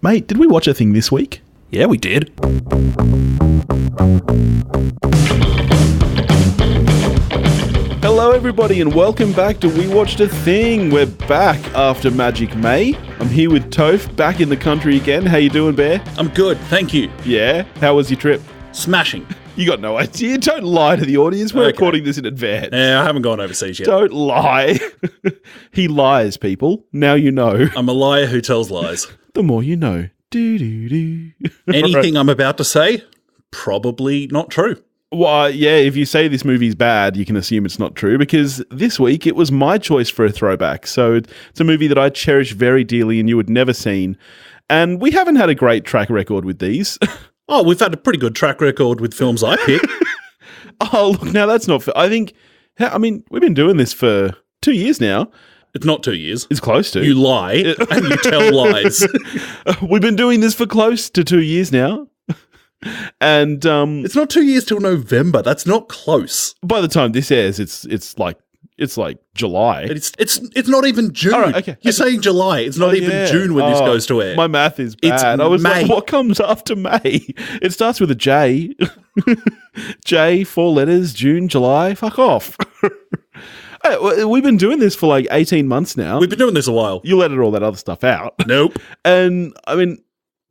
Mate, did we watch a thing this week? Yeah, we did. Hello everybody and welcome back to We Watched a Thing. We're back after Magic May. I'm here with Topher, back in the country again. How you doing, Bear? I'm good, thank you. Yeah? How was your trip? Smashing. You got no idea. Don't lie to the audience. We're recording this in advance. Yeah, I haven't gone overseas yet. Don't lie. He lies, people. Now you know. I'm a liar who tells lies. The more you know. Do. Anything I'm about to say, probably not true. Well, yeah, if you say this movie's bad, you can assume it's not true, because this week it was my choice for a throwback. So it's a movie that I cherish very dearly and you had never seen. And we haven't had a great track record with these. Oh, we've had a pretty good track record with films I pick. Oh, look, now that's not fair. I mean, we've been doing this for 2 years now. It's not 2 years. It's close to. You lie and you tell lies. We've been doing this for close to 2 years now. And it's not 2 years till November. That's not close. By the time this airs, it's like July. It's not even June. All right, okay. You're saying July. It's not even June when this goes to air. My math is bad. It's I was May. like, what comes after May? It starts with a J. J, 4 letters, June, July. Fuck off. Hey, we've been doing this for like 18 months now. We've been doing this a while. You let all that other stuff out. Nope. And I mean,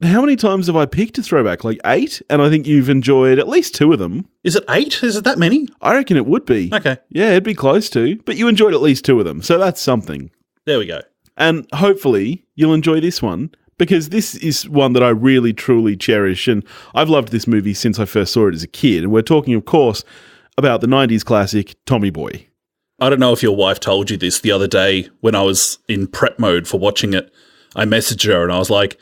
how many times have I picked a throwback? Like 8? And I think you've enjoyed at least 2 of them. Is it 8? Is it that many? I reckon it would be. Okay. Yeah, it'd be close to. But you enjoyed at least 2 of them. So that's something. There we go. And hopefully you'll enjoy this one, because this is one that I really, truly cherish. And I've loved this movie since I first saw it as a kid. And we're talking, of course, about the 90s classic Tommy Boy. I don't know if your wife told you this the other day when I was in prep mode for watching it. I messaged her and I was like,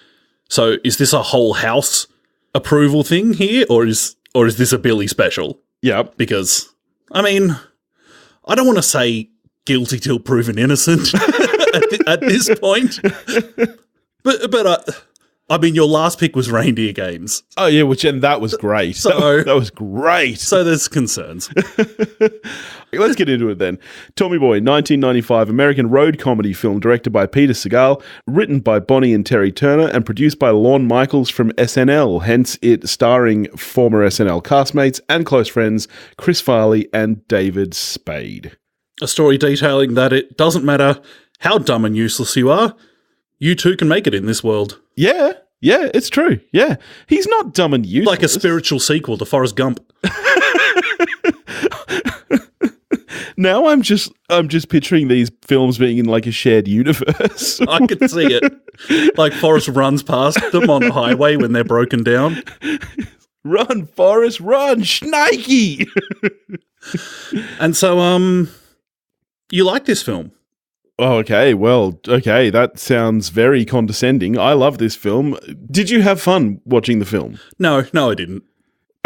so is this a whole house approval thing here, or is this a Billy special? Yeah. Because, I mean, I don't want to say guilty till proven innocent at this point. But I mean, your last pick was Reindeer Games. Oh, yeah, and that was great. So, that was great. So there's concerns. Let's get into it then. Tommy Boy, 1995 American road comedy film directed by Peter Segal, written by Bonnie and Terry Turner, and produced by Lorne Michaels from SNL, hence it starring former SNL castmates and close friends Chris Farley and David Spade. A story detailing that it doesn't matter how dumb and useless you are, you too can make it in this world. Yeah, it's true. Yeah. He's not dumb and useless. Like a spiritual sequel to Forrest Gump. Now I'm just picturing these films being in like a shared universe. I can see it. Like Forrest runs past them on the highway when they're broken down. Run, Forrest, run, Snakey! And so, you like this film? Oh, okay. Well, okay. That sounds very condescending. I love this film. Did you have fun watching the film? No, I didn't.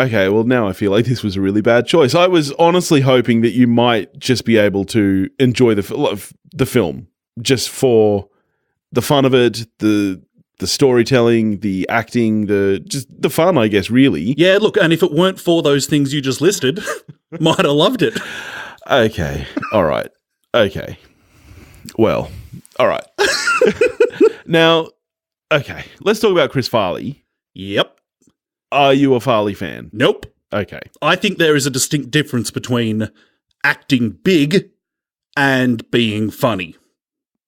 Okay, well, now I feel like this was a really bad choice. I was honestly hoping that you might just be able to enjoy the film just for the fun of it, the storytelling, the acting, just the fun, I guess, really. Yeah, look, and if it weren't for those things you just listed, might have loved it. Okay, all right. Okay, well, all right. Now, okay, let's talk about Chris Farley. Yep. Are you a Farley fan? Nope. Okay. I think there is a distinct difference between acting big and being funny.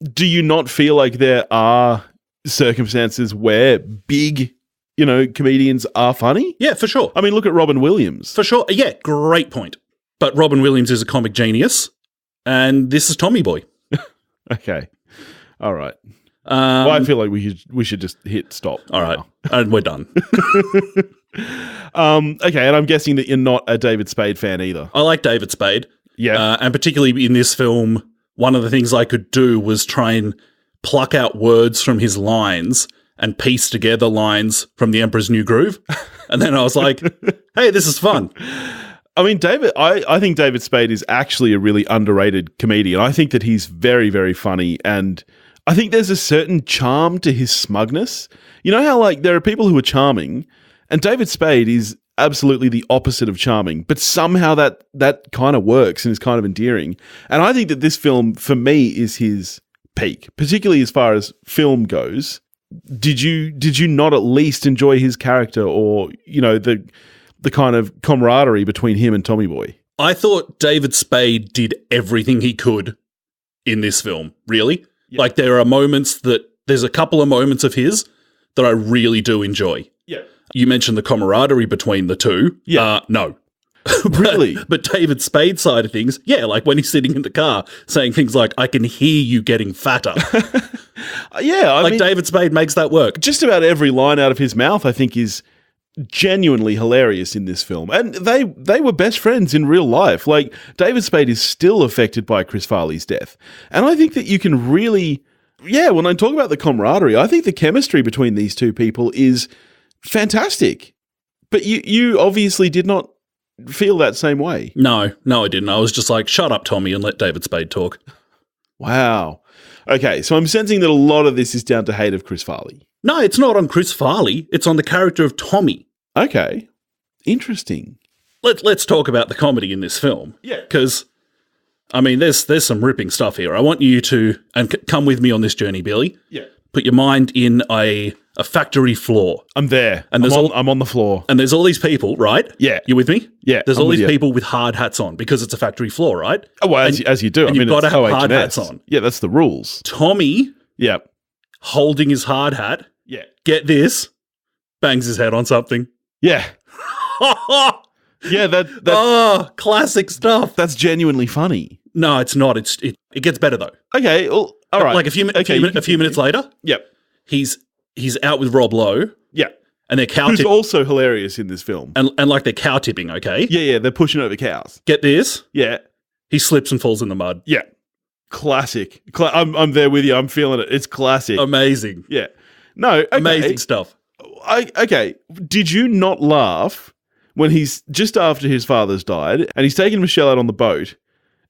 Do you not feel like there are circumstances where big, comedians are funny? Yeah, for sure. I mean, look at Robin Williams. For sure. Yeah, great point. But Robin Williams is a comic genius, and this is Tommy Boy. Okay. All right. Well, I feel like we should just hit stop. All right. And we're done. Okay, and I'm guessing that you're not a David Spade fan either. I like David Spade. Yeah. And particularly in this film, one of the things I could do was try and pluck out words from his lines and piece together lines from The Emperor's New Groove. And then I was like, hey, this is fun. I mean, I think David Spade is actually a really underrated comedian. I think that he's very, very funny, and I think there's a certain charm to his smugness. You know how, like, there are people who are charming, and David Spade is absolutely the opposite of charming, but somehow that kind of works and is kind of endearing. And I think that this film, for me, is his peak, particularly as far as film goes. did you not at least enjoy his character, or the kind of camaraderie between him and Tommy Boy? I thought David Spade did everything he could in this film, really. Yeah. Like, there's a couple of moments of his that I really do enjoy. Yeah. You mentioned the camaraderie between the two. Yeah. No. Really? But David Spade's side of things, yeah, like when he's sitting in the car saying things like, I can hear you getting fatter. Yeah. I mean, David Spade makes that work. Just about every line out of his mouth, I think, is genuinely hilarious in this film. And they were best friends in real life. Like, David Spade is still affected by Chris Farley's death. And I think that you can really, when I talk about the camaraderie, I think the chemistry between these two people is fantastic. But you obviously did not feel that same way. No, I didn't. I was just like, shut up, Tommy, and let David Spade talk. Wow. Okay, so I'm sensing that a lot of this is down to hate of Chris Farley. No, it's not on Chris Farley. It's on the character of Tommy. Okay. Interesting. Let's talk about the comedy in this film. Yeah. Because, I mean, there's some ripping stuff here. I want you to, and come with me on this journey, Billy. Yeah. Put your mind in a factory floor. I'm there. And I'm on the floor. And there's all these people, right? Yeah. You with me? Yeah. There's all these people with hard hats on because it's a factory floor, right? Oh, well, as you do. And you've got to have hard hats on. Yeah, that's the rules. Tommy, holding his hard hat, get this, bangs his head on something. Yeah. Yeah, classic stuff. That's genuinely funny. No, it's not. It gets better though. Okay, well, all right. Like a few minutes later, he's out with Rob Lowe. Yeah. And they're cow who's also hilarious in this film. And like they're cow tipping, okay? Yeah, they're pushing over cows. Get this? Yeah. He slips and falls in the mud. Yeah. Classic. I'm there with you. I'm feeling it. It's classic. Amazing. Yeah. No, okay. Amazing stuff. Okay. Did you not laugh when he's just after his father's died and he's taking Michelle out on the boat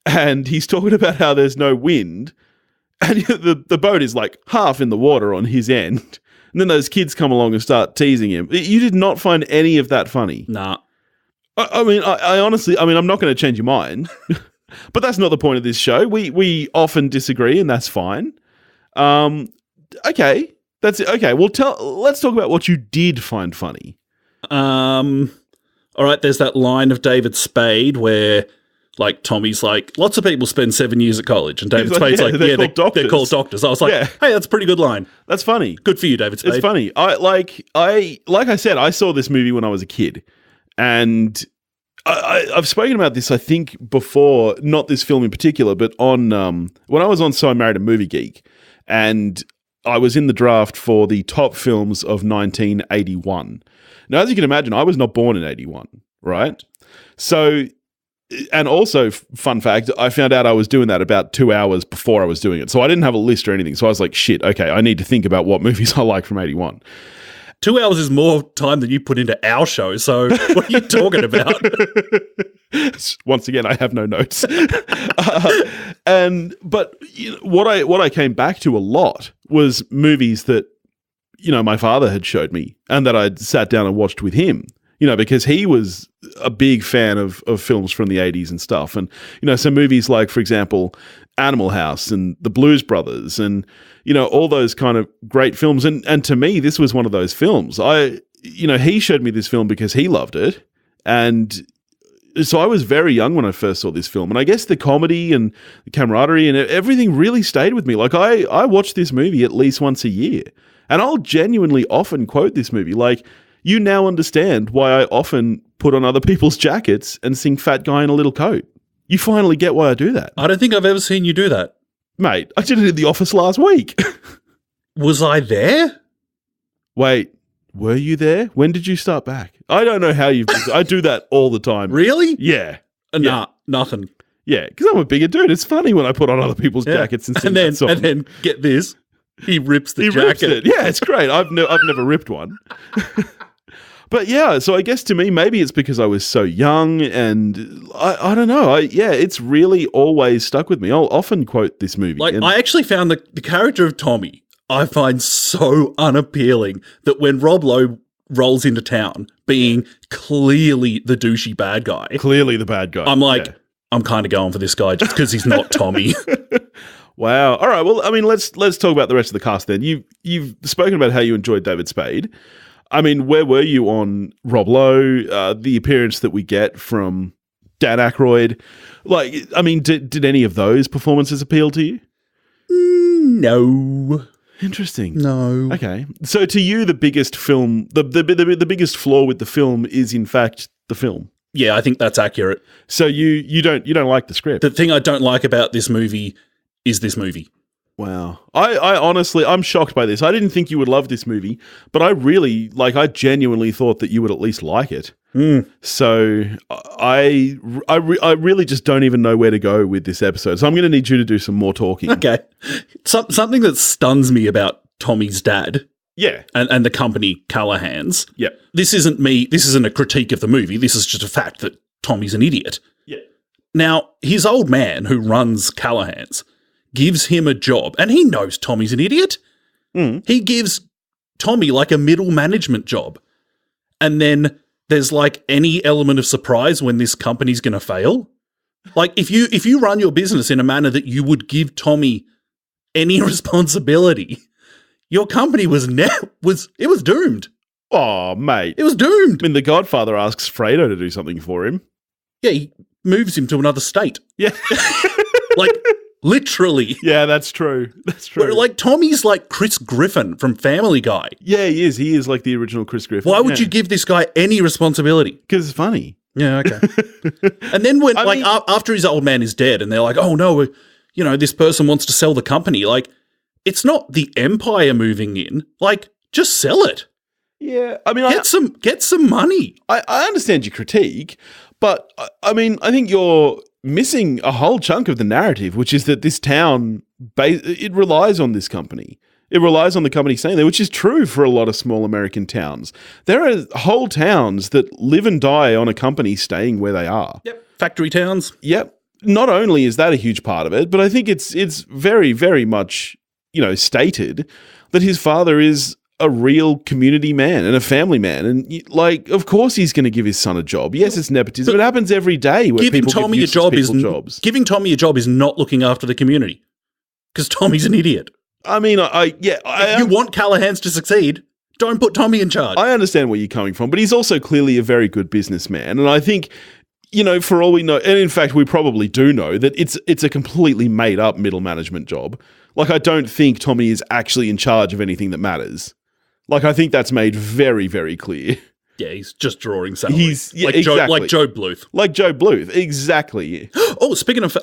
and he's talking about how there's no wind and the boat is like half in the water on his end, and then those kids come along and start teasing him? You did not find any of that funny? Nah. I mean, I honestly, I'm not going to change your mind, but that's not the point of this show. We often disagree, and that's fine. Okay. That's it. Okay, well, let's talk about what you did find funny. All right, there's that line of David Spade where, like, Tommy's like, lots of people spend 7 years at college, and David Spade's like, they're called doctors. I was like, hey, that's a pretty good line. That's funny. Good for you, David Spade. It's funny. Like I said, I saw this movie when I was a kid, and I've spoken about this, I think, before, not this film in particular, but on when I was on So I Married a Movie Geek, and I was in the draft for the top films of 1981. Now, as you can imagine, I was not born in 81, right? So, and also, fun fact, I found out I was doing that about 2 hours before I was doing it. So I didn't have a list or anything. So I was like, shit, okay, I need to think about what movies I like from 81. 2 hours is more time than you put into our show. So what are you talking about? Once again, I have no notes. But what I came back to a lot was movies that, my father had showed me and that I'd sat down and watched with him, because he was a big fan of films from the 80s and stuff. And, some movies like, for example, Animal House and The Blues Brothers and, all those kind of great films. And to me, this was one of those films. He showed me this film because he loved it. And so I was very young when I first saw this film. And I guess the comedy and the camaraderie and everything really stayed with me. Like, I watched this movie at least once a year. And I'll genuinely often quote this movie. Like, you now understand why I often put on other people's jackets and sing Fat Guy in a Little Coat. You finally get why I do that. I don't think I've ever seen you do that. Mate, I did it in the office last week. Was I there? Wait, were you there? When did you start back? I don't know how I do that all the time. Really? Yeah. Nah, nothing. Yeah, because I'm a bigger dude. It's funny when I put on other people's jackets and sing that song. And then, get this, he rips the jacket. Rips it. Yeah, it's great. I've never ripped one. But yeah, so I guess to me, maybe it's because I was so young and I don't know. It's really always stuck with me. I'll often quote this movie. Like, I actually found the character of Tommy, I find so unappealing that when Rob Lowe rolls into town being clearly the douchey bad guy. Clearly the bad guy. I'm like, I'm kind of going for this guy just because he's not Tommy. Wow. All right. Well, I mean, let's talk about the rest of the cast then. You've spoken about how you enjoyed David Spade. I mean, where were you on Rob Lowe, the appearance that we get from Dan Aykroyd? Like, I mean, did any of those performances appeal to you? No. Interesting. No. Okay. So to you, the biggest the biggest flaw with the film is in fact the film. Yeah, I think that's accurate. So you don't like the script. The thing I don't like about this movie is this movie. Wow. I honestly, I'm shocked by this. I didn't think you would love this movie, but I genuinely thought that you would at least like it. So I really just don't even know where to go with this episode. So I'm going to need you to do some more talking. Okay. Something that stuns me about Tommy's dad. Yeah. And the company Callahan's. Yeah. This isn't a critique of the movie. This is just a fact that Tommy's an idiot. Yeah. Now, his old man who runs Callahan's gives him a job, and he knows Tommy's an idiot. He gives Tommy like a middle management job. And then there's like any element of surprise when this company's going to fail. Like if you run your business in a manner that you would give Tommy any responsibility, your company was doomed. Oh, mate. It was doomed. I mean, The Godfather asks Fredo to do something for him. Yeah, he moves him to another state. Yeah. Like, literally. Yeah, that's true. That's true. Like, Tommy's like Chris Griffin from Family Guy. Yeah, he is. He is like the original Chris Griffin. Why would you give this guy any responsibility? Because it's funny. Yeah, okay. And then when, after his old man is dead and they're like, oh no, this person wants to sell the company. Like, it's not the empire moving in. Like, just sell it. Yeah. I mean, get some money. I understand your critique, but I mean, I think you're missing a whole chunk of the narrative, which is that this town, it relies on this company. It relies on the company staying there, which is true for a lot of small American towns. There are whole towns that live and die on a company staying where they are. Yep. Factory towns. Yep. Not only is that a huge part of it, but I think it's very, very much, stated that his father is a real community man and a family man. And like, of course he's going to give his son a job. Yes, it's nepotism. It happens every day where giving people Tommy give a job jobs. Giving Tommy a job is not looking after the community because Tommy's an idiot. I mean, if you want Callahan's to succeed, don't put Tommy in charge. I understand where you're coming from, but he's also clearly a very good businessman. And I think, for all we know, and in fact, we probably do know that it's a completely made up middle management job. Like, I don't think Tommy is actually in charge of anything that matters. Like, I think that's made very, very clear. Yeah, he's just drawing salary. Exactly. Like Joe Bluth. Like Joe Bluth, exactly. Oh, speaking of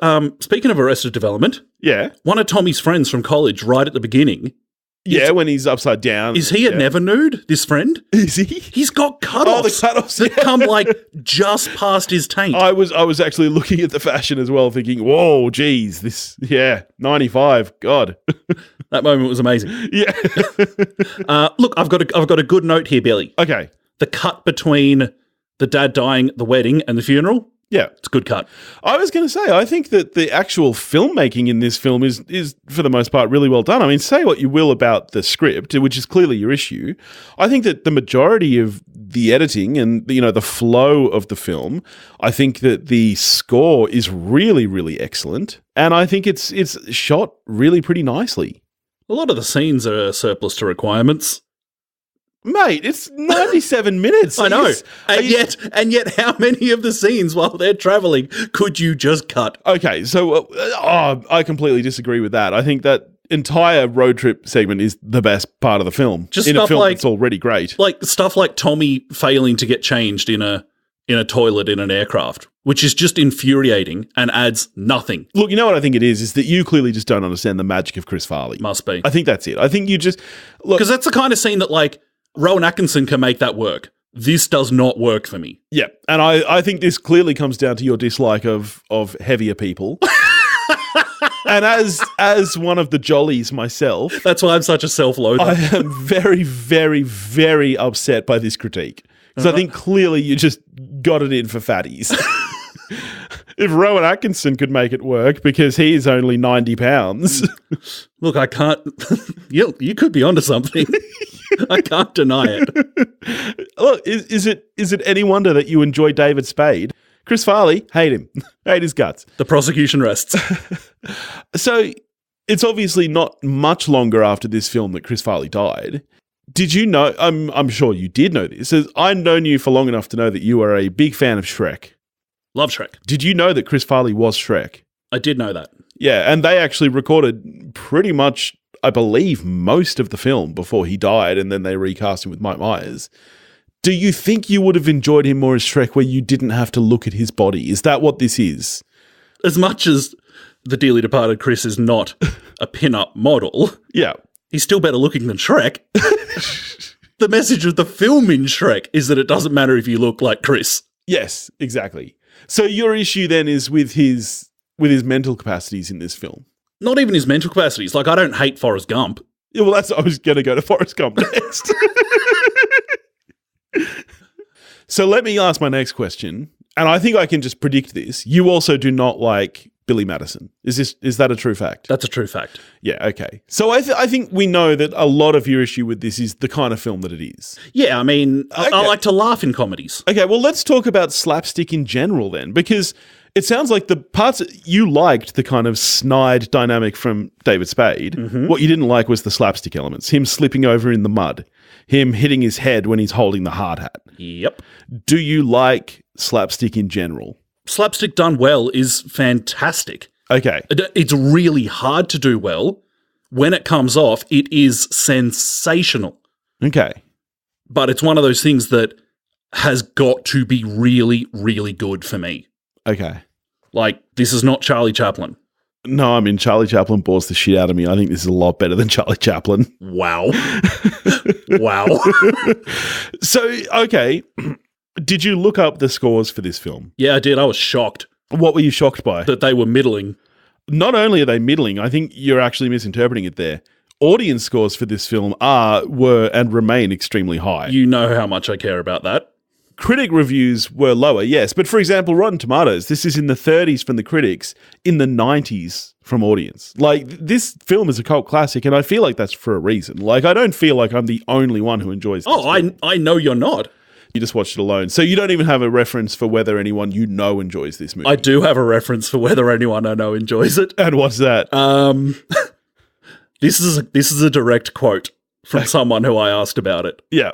Arrested Development, yeah, one of Tommy's friends from college, right at the beginning. Yeah, when he's upside down. Is he a never nude? This friend? Is he? He's got cutoffs. Oh, the cutoffs that come like just past his taint. I was actually looking at the fashion as well, thinking, "Whoa, geez, 95, God." That moment was amazing. Yeah. Look, I've got a good note here, Billy. Okay. The cut between the dad dying at the wedding and the funeral. Yeah. It's a good cut. I was going to say, I think that the actual filmmaking in this film is for the most part really well done. I mean, say what you will about the script, which is clearly your issue. I think that the majority of the editing and the flow of the film, I think that the score is really, really excellent, and I think it's shot really pretty nicely. A lot of the scenes are surplus to requirements. Mate, it's 97 minutes. I know. And yet how many of the scenes while they're traveling could you just cut? Okay, so I completely disagree with that. I think that entire road trip segment is the best part of the film. Just in stuff a film like, that's already great. Like stuff like Tommy failing to get changed in a toilet in an aircraft, which is just infuriating and adds nothing. Look, you know what I think it is that you clearly just don't understand the magic of Chris Farley. Must be. I think that's it. I think you just look, because that's the kind of scene that like Rowan Atkinson can make that work. This does not work for me. Yeah, and I think this clearly comes down to your dislike of heavier people. And as one of the jollies myself, that's why I'm such a self-loather. I am very, very, very upset by this critique because I think clearly you just got it in for fatties. If Rowan Atkinson could make it work because he is only 90 pounds. Look, I can't. You could be onto something. I can't deny it. Look, is it any wonder that you enjoy David Spade? Chris Farley, hate him. Hate his guts. The prosecution rests. So it's obviously not much longer after this film that Chris Farley died. Did you know, I'm sure you did know this, as I've known you for long enough to know that you are a big fan of Shrek. Love Shrek. Did you know that Chris Farley was Shrek? I did know that. Yeah, and they actually recorded pretty much, I believe, most of the film before he died, and then they recast him with Mike Myers. Do you think you would have enjoyed him more as Shrek where you didn't have to look at his body? Is that what this is? As much as the dearly departed Chris is not a pin-up model, yeah, he's still better looking than Shrek. The message of the film in Shrek is that it doesn't matter if you look like Chris. Yes, exactly. So your issue then is with his mental capacities in this film. Not even his mental capacities. Like, I don't hate Forrest Gump. Yeah, well, I was going to go to Forrest Gump next. So let me ask my next question, and I think I can just predict this. You also do not like Billy Madison. Is that a true fact? That's a true fact. Yeah, okay. So I think we know that a lot of your issue with this is the kind of film that it is. Yeah, I mean, I like to laugh in comedies. Okay, well, let's talk about slapstick in general then, because it sounds like the parts you liked, the kind of snide dynamic from David Spade. Mm-hmm. What you didn't like was the slapstick elements, him slipping over in the mud, him hitting his head when he's holding the hard hat. Yep. Do you like slapstick in general? Slapstick done well is fantastic. Okay. It's really hard to do well. When it comes off, it is sensational. Okay. But it's one of those things that has got to be really, really good for me. Okay. Like, this is not Charlie Chaplin. No, I mean, Charlie Chaplin bores the shit out of me. I think this is a lot better than Charlie Chaplin. Wow. Wow. So, okay. Did you look up the scores for this film? Yeah, I did. I was shocked. What were you shocked by? That they were middling. Not only are they middling, I think you're actually misinterpreting it there. Audience scores for this film were, and remain extremely high. You know how much I care about that. Critic reviews were lower, yes. But for example, Rotten Tomatoes, this is in the 30s from the critics, in the 90s from audience. Like, this film is a cult classic, and I feel like that's for a reason. Like, I don't feel like I'm the only one who enjoys this film. I know you're not. You just watched it alone. So you don't even have a reference for whether anyone you know enjoys this movie. I do have a reference for whether anyone I know enjoys it. And what's that? This is a direct quote from someone who I asked about it. Yeah.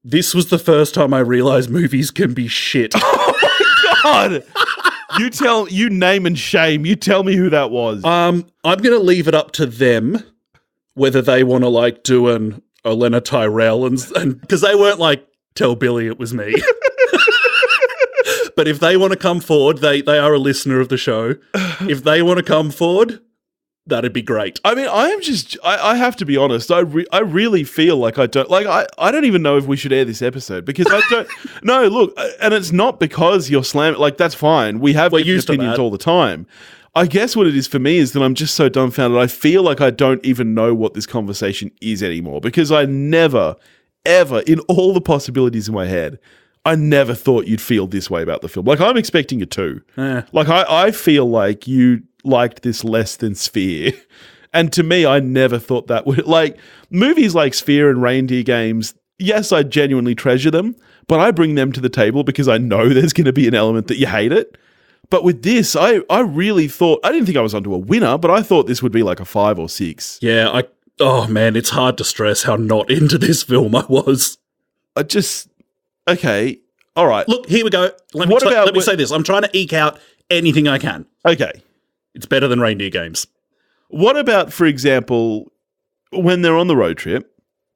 This was the first time I realized movies can be shit. Oh my God. You name and shame. You tell me who that was. I'm going to leave it up to them whether they want to like do an Elena Tyrell and because they weren't like, tell Billy it was me. But if they want to come forward, they are a listener of the show. If they want to come forward, that'd be great. I mean, I have to be honest. I really feel like I don't even know if we should air this episode because I don't. No, look, and it's not because you're slamming. Like, that's fine. We have different opinions all the time. I guess what it is for me is that I'm just so dumbfounded. I feel like I don't even know what this conversation is anymore because I never, ever, in all the possibilities in my head, I never thought you'd feel this way about the film. Like, I'm expecting it to. Like, I feel like you liked this less than Sphere. And to me, I never thought that would... Like, movies like Sphere and Reindeer Games, yes, I genuinely treasure them, but I bring them to the table because I know there's going to be an element that you hate it. But with this, I really thought... I didn't think I was onto a winner, but I thought this would be like a 5 or 6. Yeah, oh man, it's hard to stress how not into this film I was. Okay, all right. Look, here we go. Let me say this. I'm trying to eke out anything I can. Okay. It's better than Reindeer Games. What about, for example, when they're on the road trip,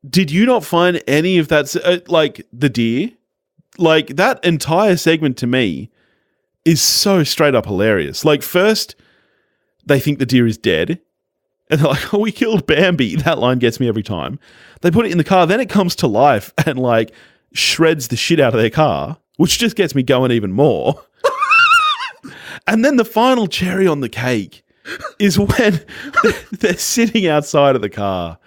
did you not find any of that, like the deer? Like, that entire segment to me is so straight up hilarious. Like, first, they think the deer is dead. And they're like, oh, we killed Bambi. That line gets me every time. They put it in the car. Then it comes to life and, like, shreds the shit out of their car, which just gets me going even more. And then the final cherry on the cake is when they're sitting outside of the car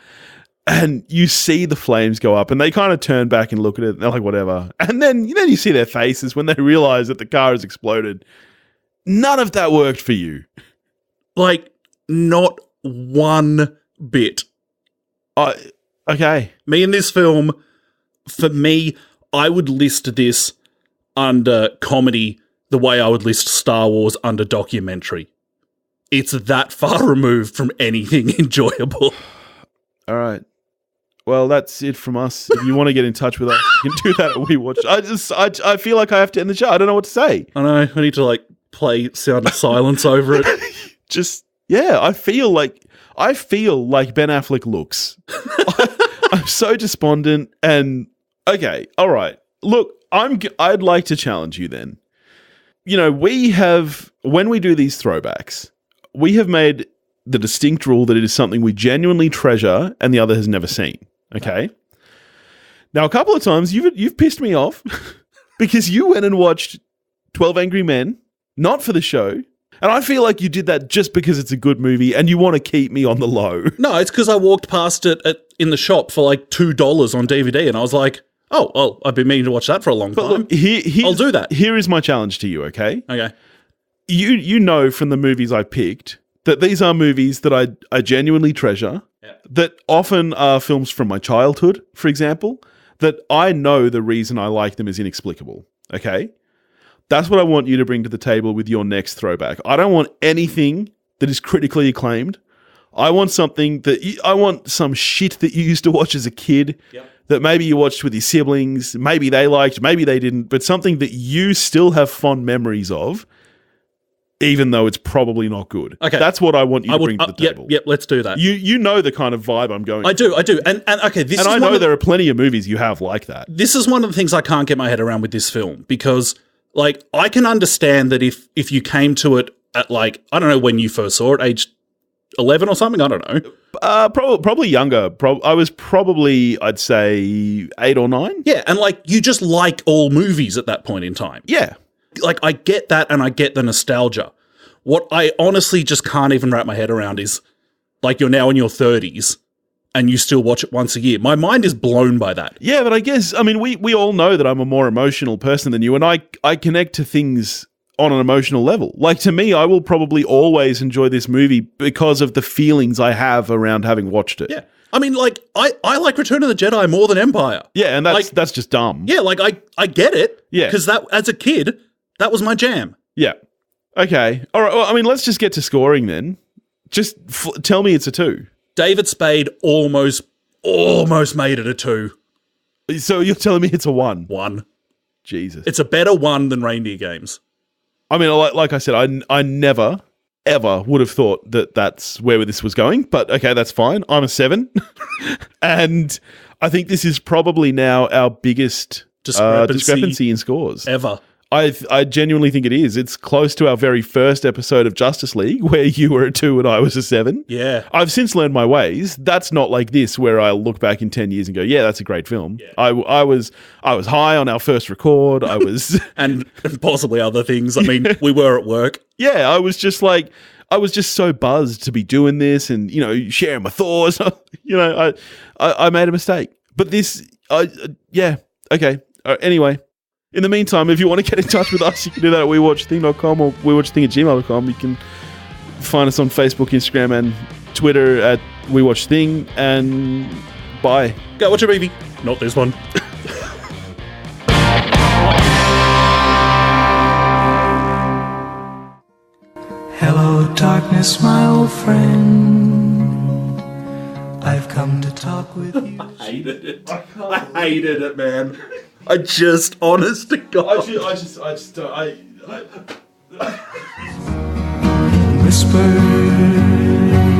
and you see the flames go up and they kind of turn back and look at it and they're like, whatever. And then you see their faces when they realize that the car has exploded. None of that worked for you. Like, not one bit. Okay. Me in this film, for me, I would list this under comedy the way I would list Star Wars under documentary. it's that far removed from anything enjoyable. All right. Well, that's it from us. If you want to get in touch with us, you can do that at We Watch. I feel like I have to end the show. I don't know what to say. I know. I need to like play Sound of Silence over it. I feel like Ben Affleck looks. I'm so despondent and okay. All right. Look, I'd like to challenge you then. You know, when we do these throwbacks, we have made the distinct rule that it is something we genuinely treasure and the other has never seen. Okay. Now, a couple of times you've pissed me off because you went and watched 12 Angry Men, not for the show. And I feel like you did that just because it's a good movie and you want to keep me on the low. No, it's because I walked past it in the shop for like $2 on DVD and I was like, oh, I've been meaning to watch that for a long time. Look, I'll do that. Here is my challenge to you, okay? Okay. You know from the movies I picked that these are movies that I genuinely treasure, that often are films from my childhood, for example, that I know the reason I like them is inexplicable, okay? That's what I want you to bring to the table with your next throwback. I don't want anything that is critically acclaimed. I want something I want some shit that you used to watch as a kid that maybe you watched with your siblings, maybe they liked, maybe they didn't, but something that you still have fond memories of, even though it's probably not good. Okay. That's what I want you to bring to the table. Yep, let's do that. You know the kind of vibe I'm going I do. And okay, this and is I know there are plenty of movies you have like that. This is one of the things I can't get my head around with this film because, like, I can understand that if you came to it at, like, I don't know when you first saw it, age 11 or something, I don't know. Probably younger. I was probably, I'd say, 8 or 9. Yeah, and, like, you just like all movies at that point in time. Yeah. Like, I get that and I get the nostalgia. What I honestly just can't even wrap my head around is, like, you're now in your 30s and you still watch it once a year. My mind is blown by that. Yeah, but I guess, I mean, we all know that I'm a more emotional person than you, and I connect to things on an emotional level. Like, to me, I will probably always enjoy this movie because of the feelings I have around having watched it. Yeah. I mean, like, I like Return of the Jedi more than Empire. Yeah, and that's just dumb. Yeah, like, I get it. Yeah. Because that, as a kid, that was my jam. Yeah. Okay. All right. Well, I mean, let's just get to scoring then. Just tell me it's a 2. David Spade almost made it a 2. So you're telling me it's a 1? 1. Jesus. It's a better 1 than Reindeer Games. I mean, like I said, I never, ever would have thought that that's where this was going. But okay, that's fine. I'm a 7. And I think this is probably now our biggest discrepancy in scores. Ever. I genuinely think it is. It's close to our very first episode of Justice League where you were a 2 and I was a 7. Yeah. I've since learned my ways. That's not like this where I'll look back in 10 years and go, yeah, that's a great film. Yeah. I was high on our first record. I was and possibly other things. I mean, we were at work. Yeah, I was just so buzzed to be doing this and, you know, sharing my thoughts. You know, I made a mistake. But this yeah, okay. Anyway, in the meantime, if you want to get in touch with us, you can do that at wewatchthing.com or wewatchthing@gmail.com. You can find us on Facebook, Instagram, and Twitter at wewatchthing. And bye. Go watch a movie. Not this one. Hello, darkness, my old friend. I've come to talk with you. I hated it. I hated it, man. I just, honest to God. Whisper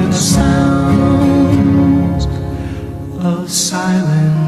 the sounds of silence.